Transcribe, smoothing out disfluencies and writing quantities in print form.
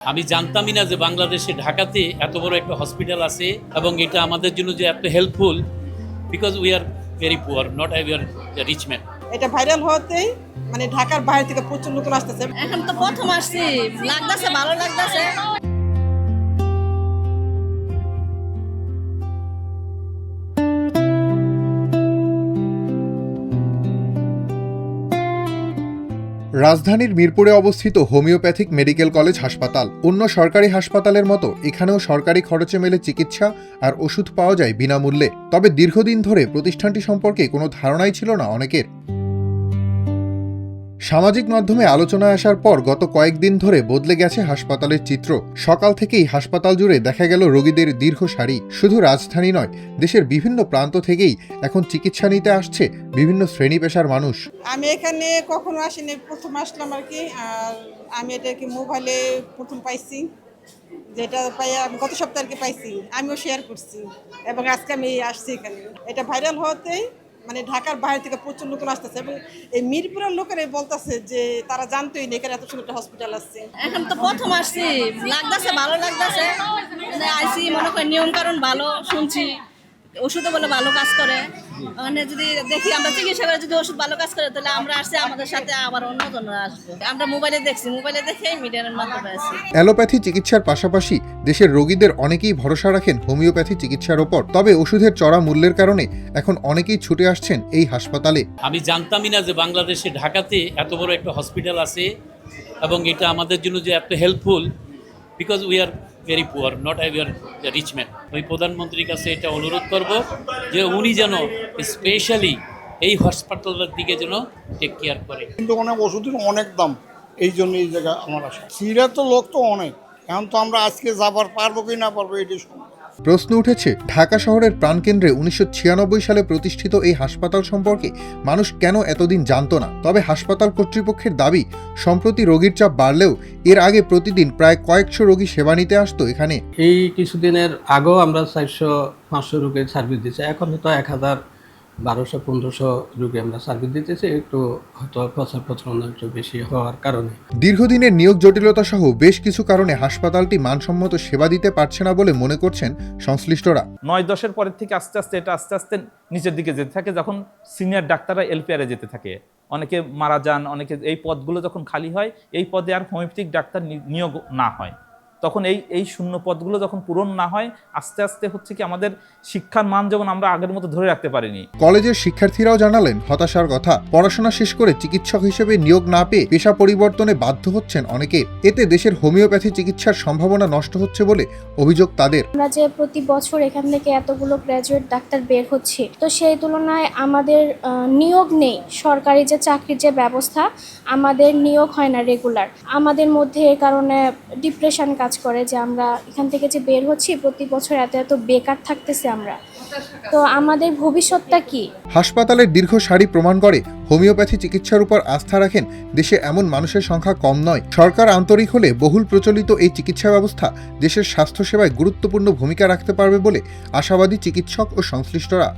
আমি জানতামই না যে বাংলাদেশে ঢাকাতে এত বড় একটা হসপিটাল আছে এবং এটা আমাদের জন্য যে এত helpful, because we are very poor, not we are rich man. এটা ভাইরাল হতেই ঢাকার বাইরে থেকে প্রচুর লোক আসতেছে। এখন তো প্রথম আসছি, লাগতেছে, ভালো লাগতেছে। রাজধানীর মিরপুরে অবস্থিত হোমিওপ্যাথিক মেডিকেল কলেজ হাসপাতাল অন্য সরকারি হাসপাতালের মতো এখানেও সরকারি খরচে মেলে চিকিৎসা আর ওষুধ পাওয়া যায় বিনামূল্যে। তবে দীর্ঘদিন ধরে প্রতিষ্ঠানটি সম্পর্কে কোনো ধারণাই ছিল না অনেকের। সামাজিক মাধ্যমে আলোচনায় আসার পর গত কয়েকদিন ধরে বদলে গেছে হাসপাতালের চিত্র। সকাল থেকেই হাসপাতাল জুড়ে দেখা গেল রোগীদের দীর্ঘ সারি। শুধু রাজধানী নয়, দেশের বিভিন্ন প্রান্ত থেকেই এখন চিকিৎসা নিতে আসছে বিভিন্ন শ্রেণী পেশার মানুষ। আমি এখানে কখনো আসিনি, প্রথম আসলাম আর কি। আর আমি এটাকে মোবাইলে প্রথম পাইছি, যেটা পাই আমি গত সপ্তাহে আর কি পাইছি, আমিও শেয়ার করছি এবং আজকে আমি আসছি এখানে। এটা ভাইরাল হতেই ঢাকার বাইরে থেকে প্রচুর লোক আসতেছে এবং এই মিরপুরের লোকেরাই বলতেছে যে তারা জানতোই না এখানে এত সুন্দর একটা হসপিটাল আছে। এখন তো প্রথম আসছি, লাগতেছে, ভালো লাগতেছে। আইসি মনে করি নিয়ম কারণ ভালো শুনছি, ওষুধও বলে ভালো কাজ করে। মানে যদি দেখি আমরা চিকিৎসা করে যদি ওষুধ ভালো কাজ করে, তাহলে আমরা আসছি, আমাদের সাথে আবার অন্যজনরা আসবো। আমরা মোবাইলে দেখছি, মোবাইলে দেখে মিডিয়ার মাধ্যমে আসি। অ্যালোপ্যাথি চিকিৎসার পাশাপাশি দেশের রোগীদের অনেকেই ভরসা রাখেন হোমিওপ্যাথি চিকিৎসার ওপর। তবে ওষুধের চড়া মূল্যের কারণে এখন অনেকেই ছুটে আসছেন এই হাসপাতালে। আমি জানতামই না যে বাংলাদেশে ঢাকাতে এত বড় একটা হসপিটাল আছে এবং এটা আমাদের জন্য যে এত helpful, because we are very poor, not we are rich man. ওই প্রধানমন্ত্রীর কাছে এটা অনুরোধ করব যে উনি যেন স্পেশালি এই হাসপাতালের দিকে যেন টেক কেয়ার করে। কিন্তু ওষুধের অনেক দাম, এই জন্য এই জায়গায় আমার আসা। সিরা তো লোক তো অনেক, এখন তো আমরা আজকে যাবার পারবো কি না পারবো এটাই শুনবো। প্রশ্ন উঠেছে, ঢাকা শহরের প্রাণকেন্দ্রে 1996 সালে প্রতিষ্ঠিত এই হাসপাতাল সম্পর্কে মানুষ কেন এতদিন জানত না। তবে হাসপাতাল কর্তৃপক্ষের দাবি, সম্প্রতি রোগীর চাপ বাড়লেও এর আগে প্রতিদিন প্রায় কয়েকশো রোগী সেবা নিতে আসতো এখানে। এই কিছুদিনের আগেও আমরা 400-500 রোগীর সার্ভিস দিচ্ছি, এখন হয়তো 1000-1200-1500 রোগী আমরা সার্ভিস দিতেছি, একটু হয়তো প্রচার একটু বেশি হওয়ার কারণে। দীর্ঘদিনের নিয়োগ জটিলতা সহ বেশ কিছু কারণে হাসপাতালটি মানসম্মত সেবা দিতে পারছে না বলে মনে করছেন সংশ্লিষ্টরা। 9-10-এর পরের থেকে আস্তে আস্তে নিচের দিকে যেতে থাকে, যখন সিনিয়র ডাক্তাররা এলপিআরে যেতে থাকে, অনেকে মারা যান, অনেকে এই পদগুলো যখন খালি হয়, এই পদে আর হোমিওপ্যাথিক ডাক্তার নিয়োগ না হয়, তখন এই শূন্য পদগুলো যখন পূরণ না হয়, আস্তে আস্তে হচ্ছে কি আমাদের শিক্ষার মান যেমন আমরা আগের মতো ধরে রাখতে পারিনি। কলেজের শিক্ষার্থীরাও জানালেন হতাশার কথা। পড়াশোনা শেষ করে চিকিৎসক হিসেবে নিয়োগ না পেয়ে পেশা পরিবর্তনে বাধ্য হচ্ছেন অনেকে। এতে দেশের হোমিওপ্যাথি চিকিৎসার সম্ভাবনা নষ্ট হচ্ছে বলে অভিযোগ তাদের। আমরা যে প্রতি বছর এখান থেকে এতগুলো গ্র্যাজুয়েট ডাক্তার বের হচ্ছে, তো সেই তুলনায় আমাদের নিয়োগ নেই। সরকারি যে চাকরির যে ব্যবস্থা, আমাদের নিয়োগ হয় না রেগুলার। আমাদের মধ্যে এ কারণে ডিপ্রেশন কাজ করে যে আমরা এখান থেকে যে বের হচ্ছি, প্রতি বছর এত বেকার থাকতেছে আমরা, তো আমাদের ভবিষ্যৎটা কি? হাসপাতালের দীর্ঘ সারি প্রমাণ করে হোমিওপ্যাথি চিকিৎসার উপর আস্থা রাখেন দেশে এমন মানুষের সংখ্যা কম নয়। সরকার আন্তরিক হলে বহুল প্রচলিত এই চিকিৎসা ব্যবস্থা দেশের স্বাস্থ্যসেবায় গুরুত্বপূর্ণ ভূমিকা রাখতে পারবে বলে আশাবাদী চিকিৎসক ও সংশ্লিষ্টরা।